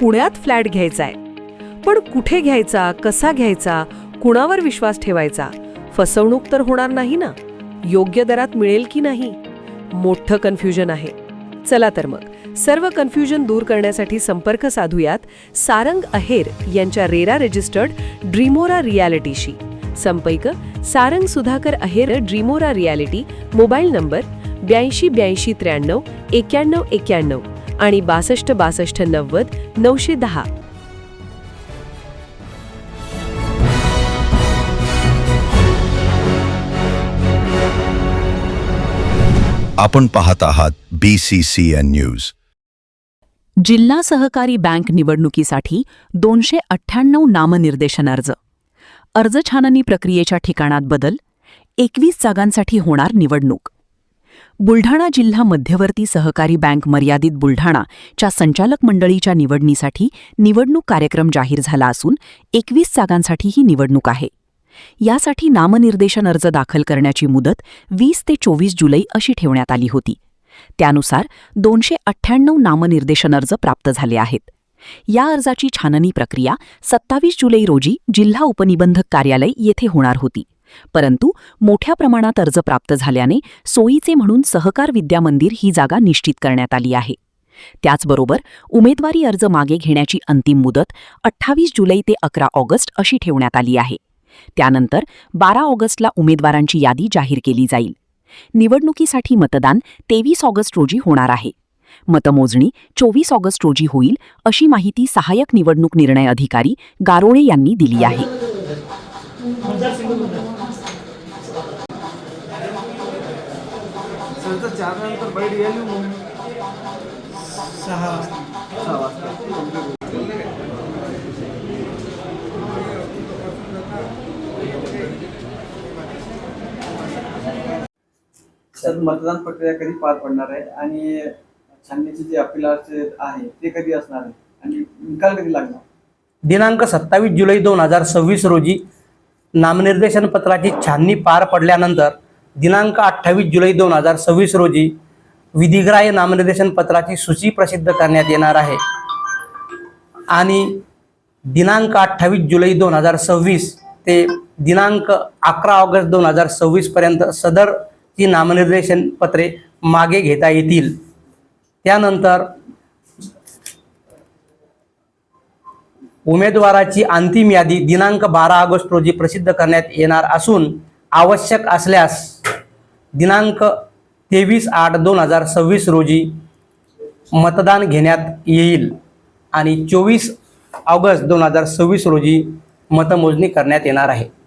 पुण्यात फ्लॅट घ्यायचा आहे. पण कुठे घ्यायचा, कसा घ्यायचा, कुणावर विश्वास ठेवायचा? फसवणूक तर होणार नाही ना? योग्य दरात मिळेल की नाही? मोठं कन्फ्युजन आहे. चला तर मग सर्व कन्फ्युजन दूर करण्यासाठी संपर्क साधूयात सारंग अहेर यांच्या रेरा रजिस्टर्ड ड्रीमोरा रियालिटीशी. संपर्क सारंग सुधाकर अहेर, ड्रीमोरा रियालिटी. मोबाईल नंबर 82 83 93 91 आणि 62 62 90 910. आपण पाहत आहात BCCN न्यूज. जिल्हा सहकारी बँक निवडणुकीसाठी 298 नामनिर्देशन अर्ज. अर्ज छाननी प्रक्रियेच्या ठिकाणात बदल. 21 जागांसाठी होणार निवडणूक. बुलढाणा जिल्हा मध्यवर्ती सहकारी बँक मर्यादित बुलढाणाच्या संचालक मंडळीच्या निवडणीसाठी निवडणूक कार्यक्रम जाहीर झाला असून 21 जागांसाठी ही निवडणूक आहे. यासाठी नामनिर्देशन अर्ज दाखल करण्याची मुदत 20 ते 24 जुलै अशी ठेवण्यात आली होती. त्यानुसार 298 नामनिर्देशन अर्ज प्राप्त झाले आहेत. या अर्जाची छाननी प्रक्रिया 27 जुलै रोजी जिल्हा उपनिबंधक कार्यालय येथे होणार होती. परंतु मोठ्या प्रमाणात अर्ज प्राप्त झाल्याने सोयीचे म्हणून सहकार विद्या मंदिर ही जागा निश्चित करण्यात आली आहे. त्याचबरोबर उमेदवारी अर्ज मागे घेण्याची अंतिम मुदत 28 जुलै ते 11 ऑगस्ट अशी ठेवण्यात आली आहे. त्यानंतर 12 ऑगस्टला उमेदवारांची यादी जाहीर केली जाईल. निवडणुकीसाठी मतदान 23 ऑगस्ट रोजी होणार आहे. मतमोजणी 24 ऑगस्ट रोजी होईल अशी माहिती सहाय्यक निवडणूक निर्णय अधिकारी गारोळे यांनी दिली आहे. सर, मतदान प्रक्रिया कधी पार पडणार आहे आणि छाननीचे जे अपीलाचे आहे ते कधी असणार आहे आणि निकाल कधी लागणार? दिनांक 27 जुलै 2026 रोजी नामनिर्देशन पत्राची छाननी पार पडल्यानंतर दिनांक 28 जुलै 2026 रोजी विधिग्राह्य नामनिर्देशन पत्राची सूची प्रसिद्ध करण्यात येणार आहे आणि दिनांक 28 जुलै 2026 ते दिनांक 11 ऑगस्ट 2026 पर्यंत सदर ची नामनिर्देशन पत्रे मागे घेता येतील. त्यानंतर उमेदवाराची अंतिम यादी दिनांक 12 ऑगस्ट रोजी प्रसिद्ध करण्यात येणार असून आवश्यक असल्यास दिनांक 23/8/2026 रोजी मतदान घेण्यात येईल आणि 24 ऑगस्ट 2026 रोजी मतमोजणी करण्यात येणार आहे.